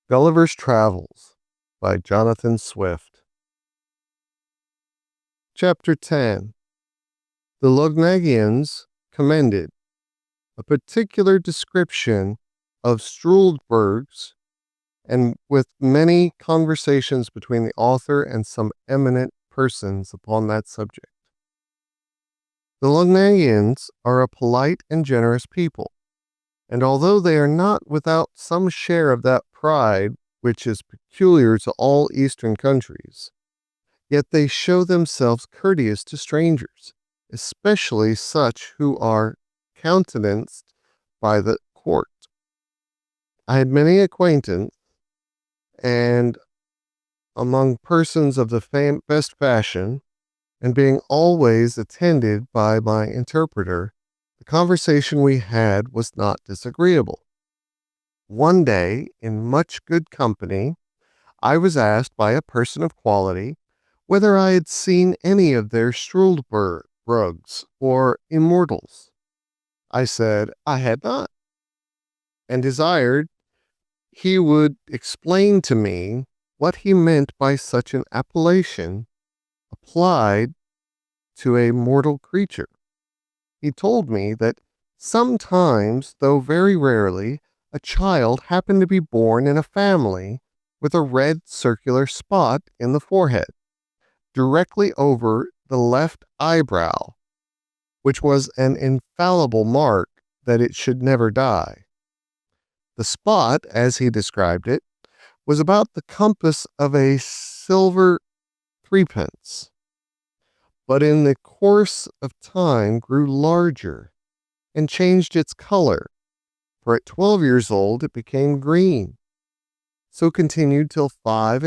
Gulliver's Travels by Johnathan Swift. Chapter 10. The Lagadians commended a particular description of Struldbrugs, and with many conversations between the author and some eminent persons upon that subject. The Lagadians are a polite and generous people, and although they are not without some share of that pride which is peculiar to all Eastern countries, yet they show themselves courteous to strangers, especially such who are countenanced by the court. I had many acquaintance, and among persons of the best fashion, and being always attended by my interpreter, the conversation we had was not disagreeable. One day, in much good company, I was asked by a person of quality whether I had seen any of their Struldbrugs or immortals. I said I had not, and desired he would explain to me what he meant by such an appellation applied to a mortal creature. He told me that sometimes, though very rarely, a child happened to be born in a family with a red circular spot in the forehead, directly over the left eyebrow, which was an infallible mark that it should never die. The spot, as he described it, was about the compass of a silver threepence, but in the course of time grew larger and changed its color, for at 12 years old it became green, so continued till 25,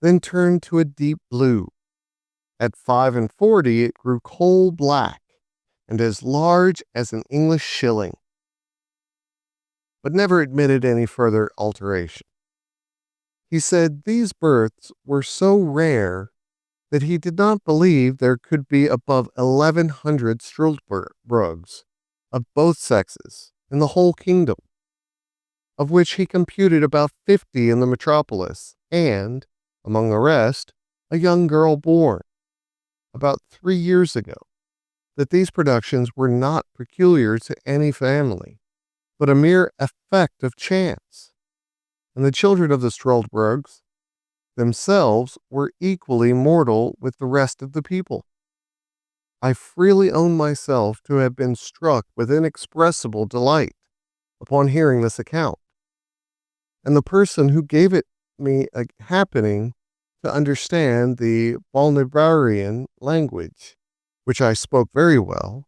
then turned to a deep blue. At 45 it grew coal black and as large as an English shilling, but never admitted any further alteration. He said these births were so rare that he did not believe there could be above 1,100 Struldbrugs of both sexes in the whole kingdom, of which he computed about 50 in the metropolis, and, among the rest, a young girl born about 3 years ago, that these productions were not peculiar to any family, but a mere effect of chance, and the children of the Struldbrugs themselves were equally mortal with the rest of the people. I freely own myself to have been struck with inexpressible delight upon hearing this account, and the person who gave it me happening to understand the Balnibarian language, which I spoke very well,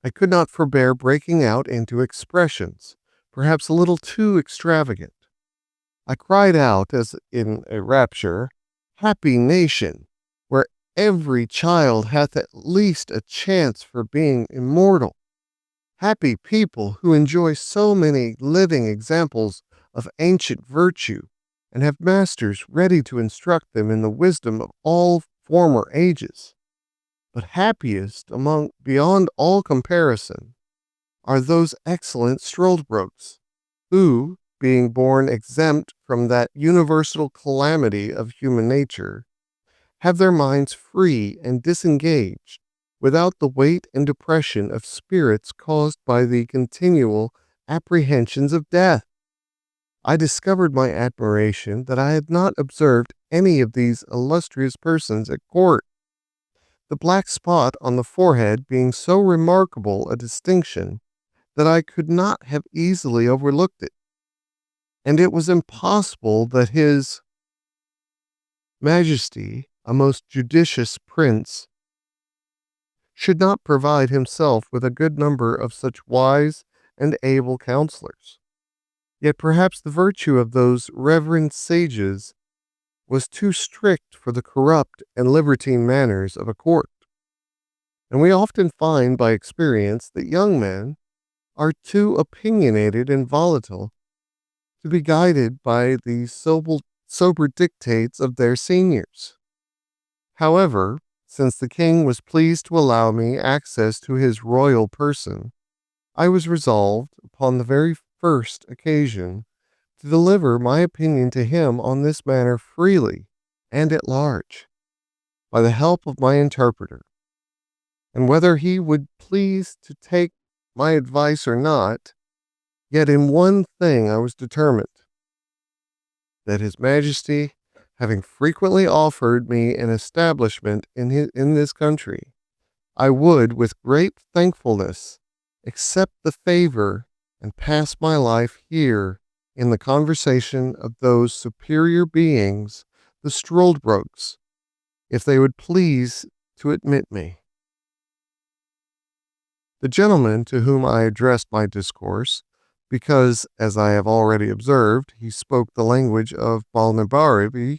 I could not forbear breaking out into expressions, perhaps a little too extravagant. I cried out, as in a rapture, "Happy nation, where every child hath at least a chance for being immortal! Happy people who enjoy so many living examples of ancient virtue, and have masters ready to instruct them in the wisdom of all former ages! But happiest among, beyond all comparison, are those excellent Struldbrugs, who, being born exempt from that universal calamity of human nature, have their minds free and disengaged, without the weight and depression of spirits caused by the continual apprehensions of death." I discovered my admiration that I had not observed any of these illustrious persons at court, the black spot on the forehead being so remarkable a distinction that I could not have easily overlooked it, and it was impossible that his Majesty, a most judicious prince, should not provide himself with a good number of such wise and able counselors. Yet perhaps the virtue of those reverend sages was too strict for the corrupt and libertine manners of a court, and we often find by experience that young men are too opinionated and volatile to be guided by the sober dictates of their seniors. However, since the king was pleased to allow me access to his royal person, I was resolved, upon the very first occasion to deliver my opinion to him on this matter freely and at large, by the help of my interpreter, and whether he would please to take my advice or not, yet in one thing I was determined, that his majesty, having frequently offered me an establishment in this country, I would, with great thankfulness, accept the favor and pass my life here in the conversation of those superior beings, the Struldbrugs, if they would please to admit me. The gentleman to whom I addressed my discourse, because, as I have already observed, he spoke the language of Balnibarbi,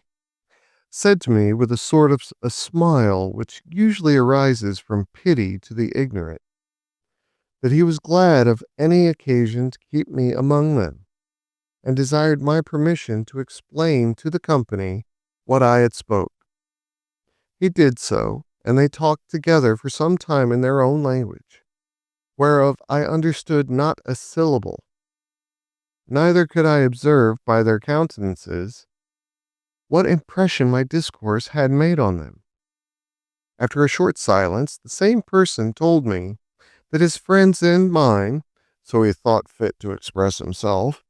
said to me with a sort of a smile which usually arises from pity to the ignorant, that he was glad of any occasion to keep me among them, and desired my permission to explain to the company what I had spoke. He did so, and they talked together for some time in their own language, whereof I understood not a syllable. Neither could I observe by their countenances what impression my discourse had made on them. After a short silence, the same person told me that his friends and mine, so he thought fit to express himself,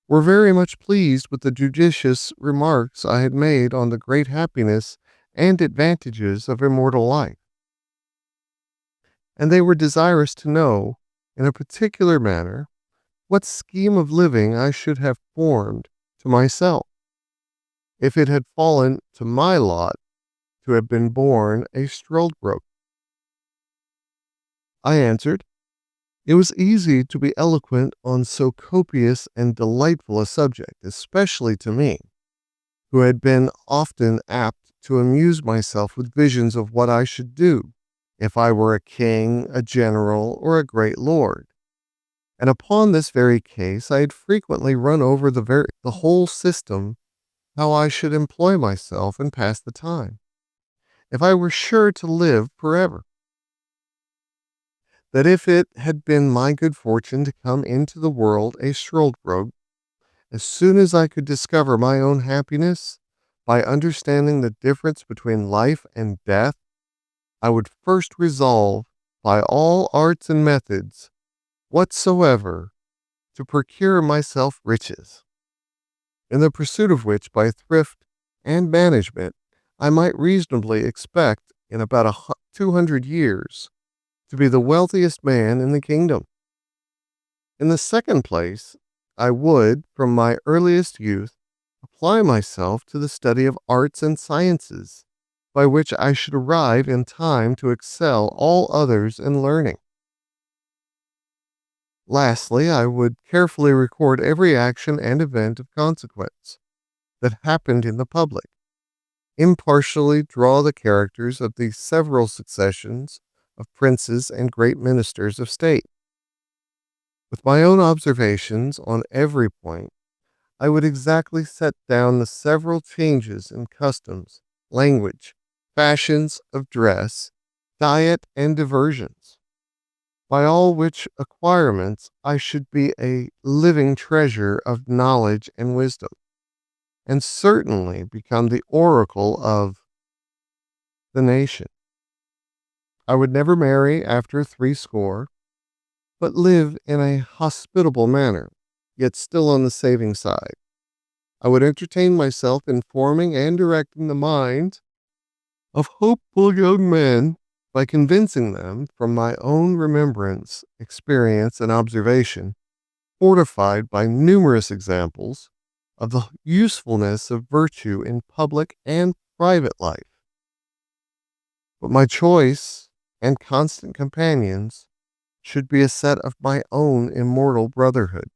were very much pleased with the judicious remarks I had made on the great happiness and advantages of immortal life, and they were desirous to know, in a particular manner, what scheme of living I should have formed to myself, if it had fallen to my lot to have been born a Struldbrug. I answered, it was easy to be eloquent on so copious and delightful a subject, especially to me, who had been often apt to amuse myself with visions of what I should do if I were a king, a general, or a great lord. And upon this very case I had frequently run over the whole system, how I should employ myself and pass the time, if I were sure to live forever. That if it had been my good fortune to come into the world a Struldbrug, as soon as I could discover my own happiness by understanding the difference between life and death, I would first resolve, by all arts and methods whatsoever, to procure myself riches, in the pursuit of which, by thrift and management, I might reasonably expect, in about 200 years, to be the wealthiest man in the kingdom. In the second place, I would, from my earliest youth, apply myself to the study of arts and sciences, by which I should arrive in time to excel all others in learning. Lastly, I would carefully record every action and event of consequence that happened in the public, impartially draw the characters of the several successions of princes and great ministers of state. With my own observations on every point, I would exactly set down the several changes in customs, language, fashions of dress, diet, and diversions, by all which acquirements I should be a living treasure of knowledge and wisdom, and certainly become the oracle of the nation. I would never marry after 60, but live in a hospitable manner, yet still on the saving side. I would entertain myself in forming and directing the minds of hopeful young men by convincing them from my own remembrance, experience, and observation, fortified by numerous examples, of the usefulness of virtue in public and private life. But my choice and constant companions should be a set of my own immortal brotherhood,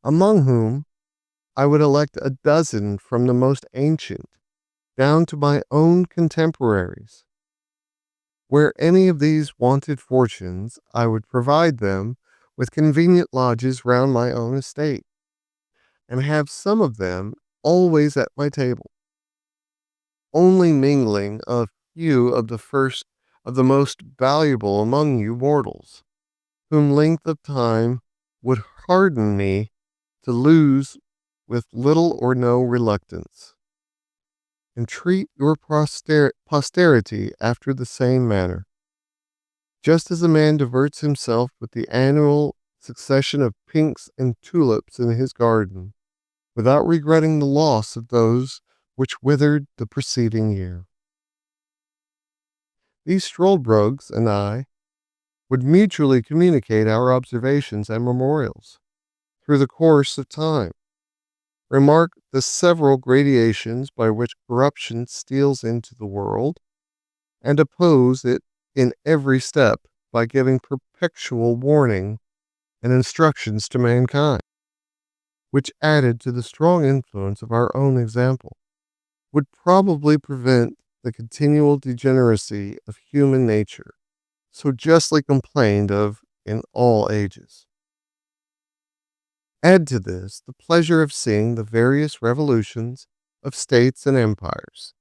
among whom I would elect a dozen from the most ancient down to my own contemporaries. Where any of these wanted fortunes, I would provide them with convenient lodges round my own estate, and have some of them always at my table, only mingling a few of the most valuable among you mortals, whom length of time would harden me to lose with little or no reluctance. And treat your posterity after the same manner. Just as a man diverts himself with the annual succession of pinks and tulips in his garden, without regretting the loss of those which withered the preceding year. These Struldbrugs and I would mutually communicate our observations and memorials through the course of time, remark the several gradations by which corruption steals into the world, and oppose it in every step by giving perpetual warning and instructions to mankind, which, added to the strong influence of our own example, would probably prevent the continual degeneracy of human nature, so justly complained of in all ages. Add to this the pleasure of seeing the various revolutions of states and empires,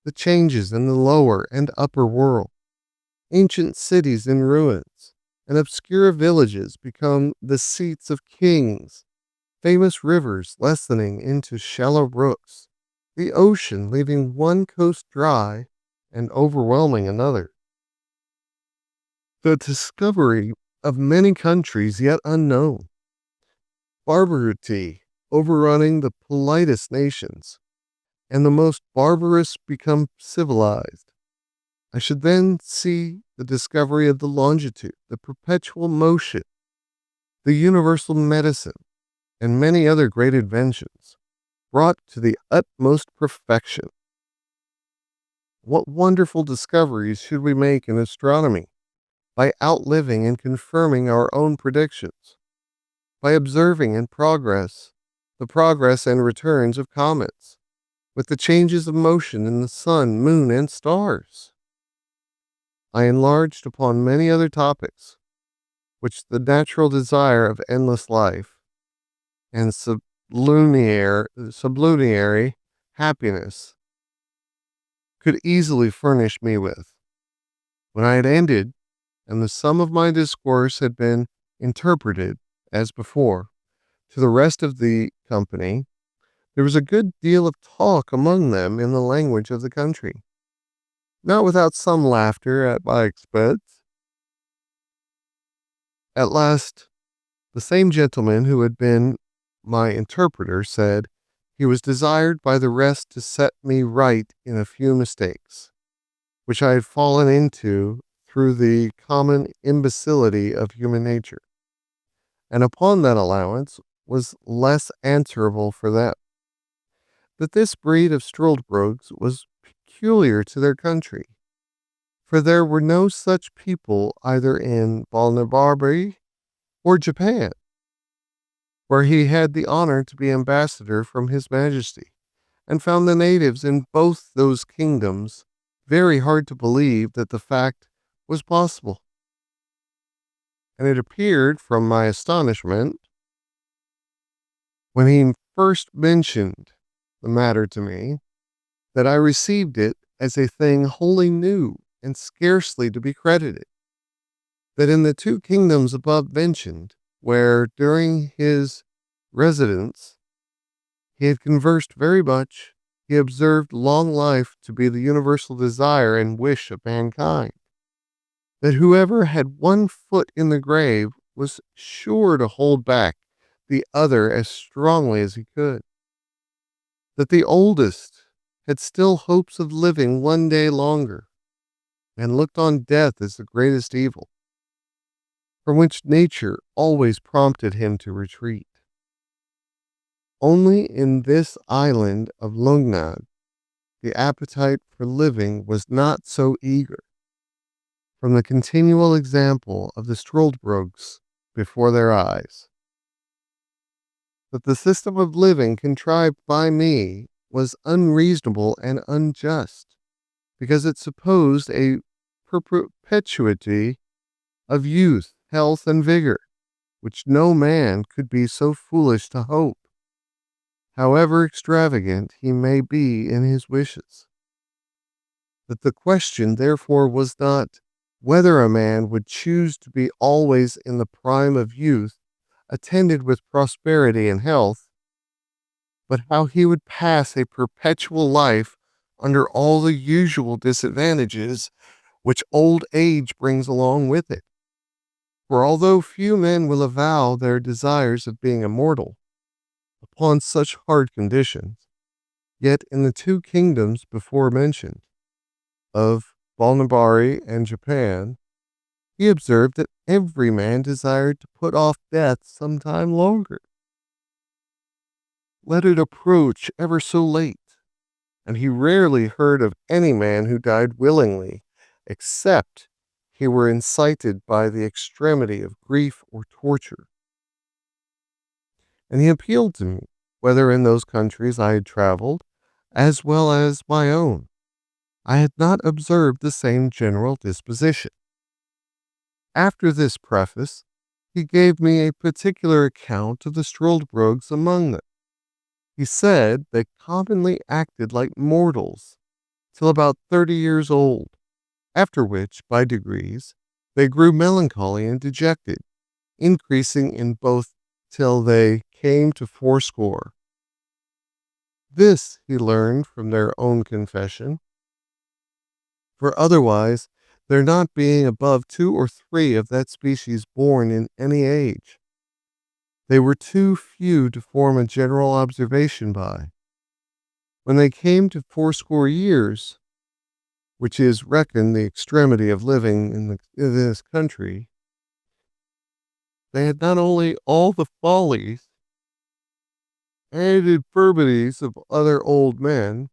the changes in the lower and upper world, ancient cities in ruins, and obscure villages become the seats of kings, famous rivers lessening into shallow brooks, the ocean leaving one coast dry and overwhelming another. The discovery of many countries yet unknown, barbarity overrunning the politest nations, and the most barbarous become civilized. I should then see the discovery of the longitude, the perpetual motion, the universal medicine, and many other great inventions, brought to the utmost perfection. What wonderful discoveries should we make in astronomy by outliving and confirming our own predictions, by observing the progress and returns of comets, with the changes of motion in the sun, moon, and stars. I enlarged upon many other topics, which the natural desire of endless life and sublunary happiness could easily furnish me with. When I had ended, and the sum of my discourse had been interpreted, as before, to the rest of the company, there was a good deal of talk among them in the language of the country, not without some laughter at my expense. At last, the same gentleman who had been my interpreter said he was desired by the rest to set me right in a few mistakes, which I had fallen into through the common imbecility of human nature, and upon that allowance was less answerable for them. That this breed of Struldbrugs was peculiar to their country, for there were no such people either in Balnibarbi or Japan, where he had the honor to be ambassador from His Majesty, and found the natives in both those kingdoms very hard to believe that the fact was possible. And it appeared from my astonishment, when he first mentioned the matter to me, that I received it as a thing wholly new and scarcely to be credited, that in the two kingdoms above mentioned, where during his residence he had conversed very much, he observed long life to be the universal desire and wish of mankind, that whoever had one foot in the grave was sure to hold back the other as strongly as he could, that the oldest had still hopes of living one day longer, and looked on death as the greatest evil, from which nature always prompted him to retreat. Only in this island of Lungnad the appetite for living was not so eager, from the continual example of the Struldbrugs before their eyes. That the system of living contrived by me was unreasonable and unjust, because it supposed a perpetuity of youth, health, and vigor, which no man could be so foolish to hope, however extravagant he may be in his wishes. That the question, therefore, was not whether a man would choose to be always in the prime of youth attended with prosperity and health, but how he would pass a perpetual life under all the usual disadvantages which old age brings along with it. For although few men will avow their desires of being immortal upon such hard conditions, yet in the two kingdoms before mentioned, of Balnabari and Japan, he observed that every man desired to put off death some time longer. Let it approach ever so late, and he rarely heard of any man who died willingly, except he were incited by the extremity of grief or torture. And he appealed to me, whether in those countries I had traveled, as well as my own, I had not observed the same general disposition. After this preface, he gave me a particular account of the Struldbrugs among them. He said they commonly acted like mortals till about 30 years old, after which, by degrees, they grew melancholy and dejected, increasing in both till they came to fourscore. This he learned from their own confession, for otherwise, there not being above 2 or 3 of that species born in any age, they were too few to form a general observation by. When they came to fourscore years, which is reckoned the extremity of living in this country, they had not only all the follies and infirmities of other old men,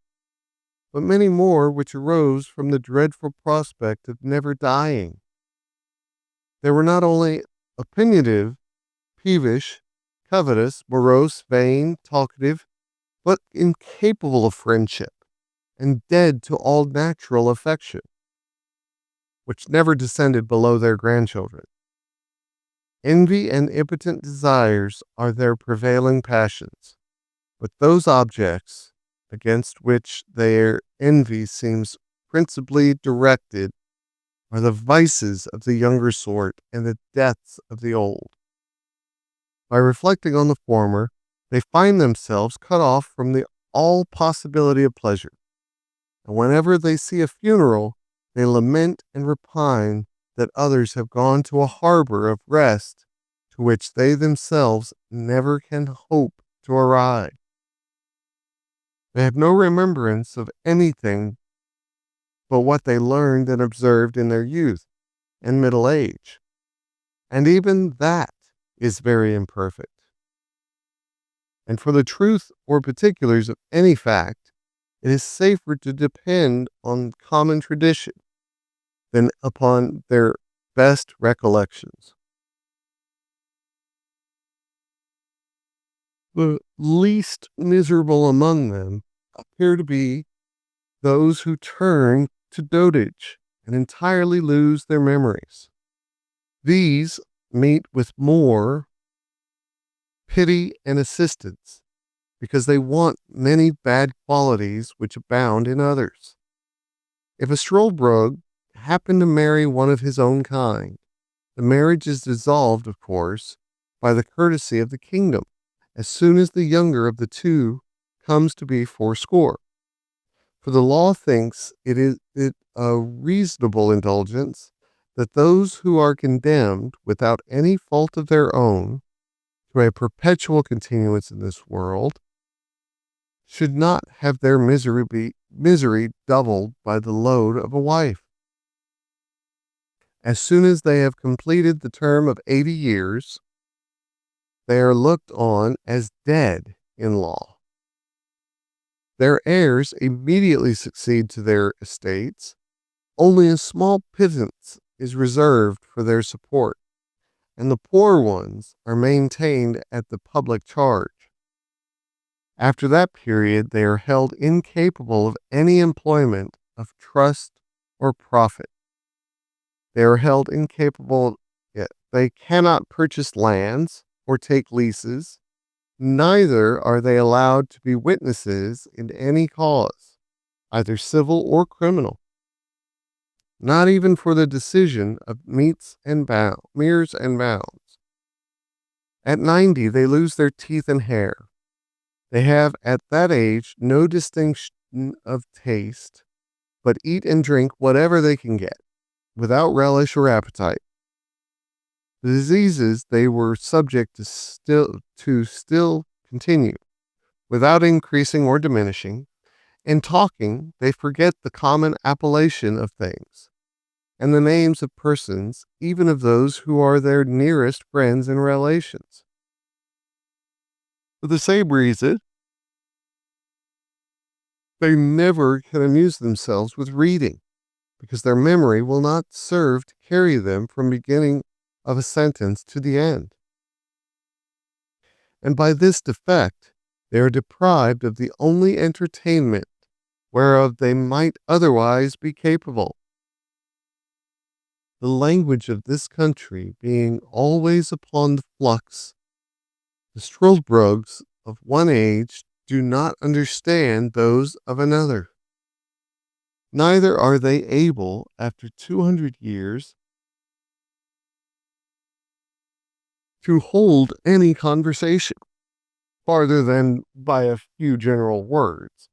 but many more which arose from the dreadful prospect of never dying. They were not only opinionative, peevish, covetous, morose, vain, talkative, but incapable of friendship, and dead to all natural affection, which never descended below their grandchildren. Envy and impotent desires are their prevailing passions, but those objects against which their envy seems principally directed are the vices of the younger sort and the deaths of the old. By reflecting on the former, they find themselves cut off from all possibility of pleasure, and whenever they see a funeral, they lament and repine that others have gone to a harbor of rest to which they themselves never can hope to arrive. They have no remembrance of anything but what they learned and observed in their youth and middle age, and even that is very imperfect. And for the truth or particulars of any fact, it is safer to depend on common tradition than upon their best recollections. The least miserable among them appear to be those who turn to dotage and entirely lose their memories. These meet with more pity and assistance because they want many bad qualities which abound in others. If a Struldbrug happen to marry one of his own kind, the marriage is dissolved, of course, by the courtesy of the kingdom, as soon as the younger of the two comes to be fourscore. For the law thinks it a reasonable indulgence that those who are condemned without any fault of their own to a perpetual continuance in this world should not have their misery doubled by the load of a wife. As soon as they have completed the term of 80 years, they are looked on as dead in law. Their heirs immediately succeed to their estates. Only a small pittance is reserved for their support, and the poor ones are maintained at the public charge. After that period, they are held incapable of any employment of trust or profit. They are held incapable, they cannot purchase lands or take leases, neither are they allowed to be witnesses in any cause, either civil or criminal, not even for the decision of meres and bounds. At 90, they lose their teeth and hair. They have at that age no distinction of taste, but eat and drink whatever they can get, without relish or appetite. The diseases they were subject to still continue, without increasing or diminishing. In talking, they forget the common appellation of things, and the names of persons, even of those who are their nearest friends and relations. For the same reason, they never can amuse themselves with reading, because their memory will not serve to carry them from beginning of a sentence to the end. And by this defect, they are deprived of the only entertainment whereof they might otherwise be capable. The language of this country being always upon the flux, the Struldbrugs of one age do not understand those of another. Neither are they able, after 200 years, to hold any conversation, farther than by a few general words,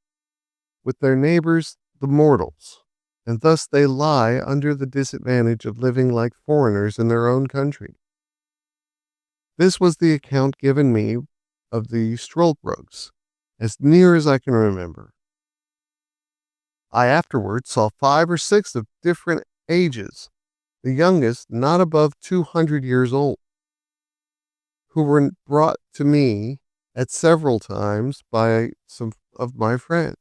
with their neighbors, the mortals, and thus they lie under the disadvantage of living like foreigners in their own country. This was the account given me of the Struldbrugs, as near as I can remember. I afterwards saw 5 or 6 of different ages, the youngest not above 200 years old, who were brought to me at several times by some of my friends.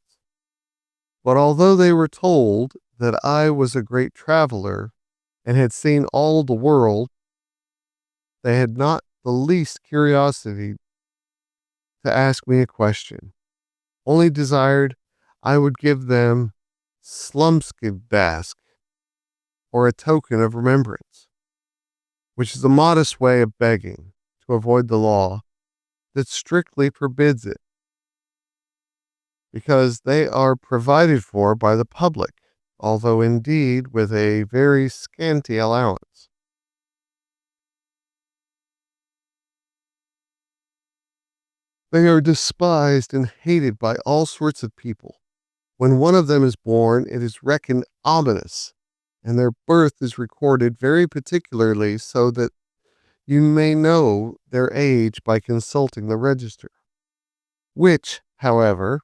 But although they were told that I was a great traveler and had seen all the world, they had not the least curiosity to ask me a question, only desired I would give them slumskibask, or a token of remembrance, which is a modest way of begging to avoid the law that strictly forbids it, because they are provided for by the public, although indeed with a very scanty allowance. They are despised and hated by all sorts of people. When one of them is born, it is reckoned ominous, and their birth is recorded very particularly, so that you may know their age by consulting the register, which, however,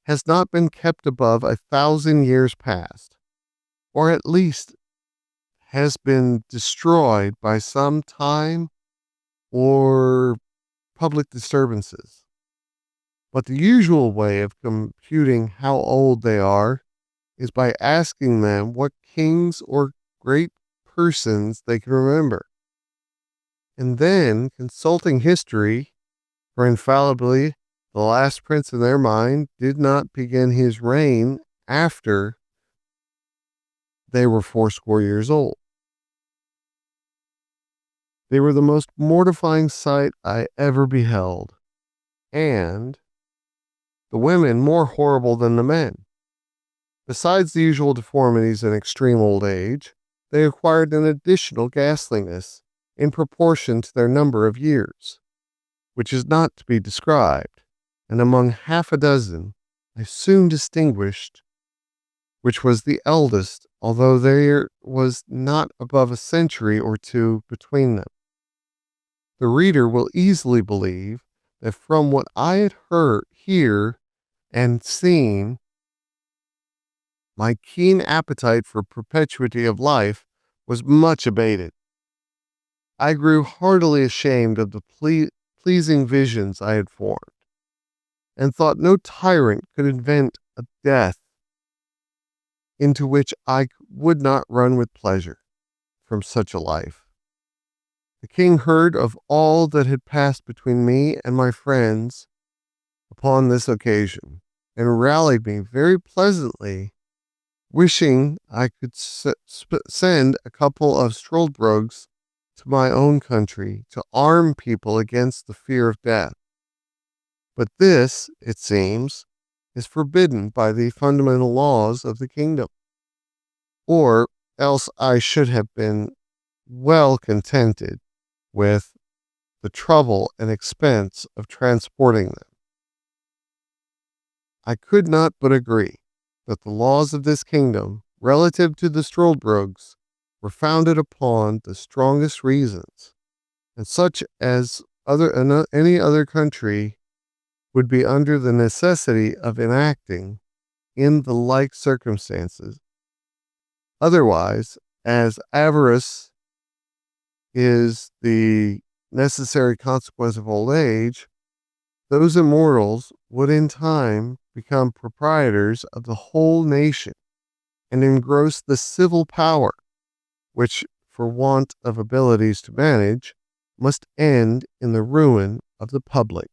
has not been kept above 1,000 years past, or at least has been destroyed by some time or public disturbances. But the usual way of computing how old they are is by asking them what kings or great persons they can remember, and then consulting history, for infallibly the last prince in their mind did not begin his reign after they were 80 years old. They were the most mortifying sight I ever beheld, and the women more horrible than the men. Besides the usual deformities and extreme old age, they acquired an additional ghastliness in proportion to their number of years, which is not to be described, and among half a dozen I soon distinguished which was the eldest, although there was not above a century or two between them. The reader will easily believe that from what I had heard and seen, my keen appetite for perpetuity of life was much abated. I grew heartily ashamed of the pleasing visions I had formed, and thought no tyrant could invent a death into which I would not run with pleasure from such a life. The king heard of all that had passed between me and my friends upon this occasion, and rallied me very pleasantly, wishing I could send a couple of Struldbrugs to my own country to arm people against the fear of death. But this, it seems, is forbidden by the fundamental laws of the kingdom, or else I should have been well contented with the trouble and expense of transporting them. I could not but agree that the laws of this kingdom, relative to the Struldbrugs, were founded upon the strongest reasons, and such as any other country would be under the necessity of enacting in the like circumstances. Otherwise, as avarice is the necessary consequence of old age, those immortals would in time become proprietors of the whole nation and engross the civil power, which, for want of abilities to manage, must end in the ruin of the public.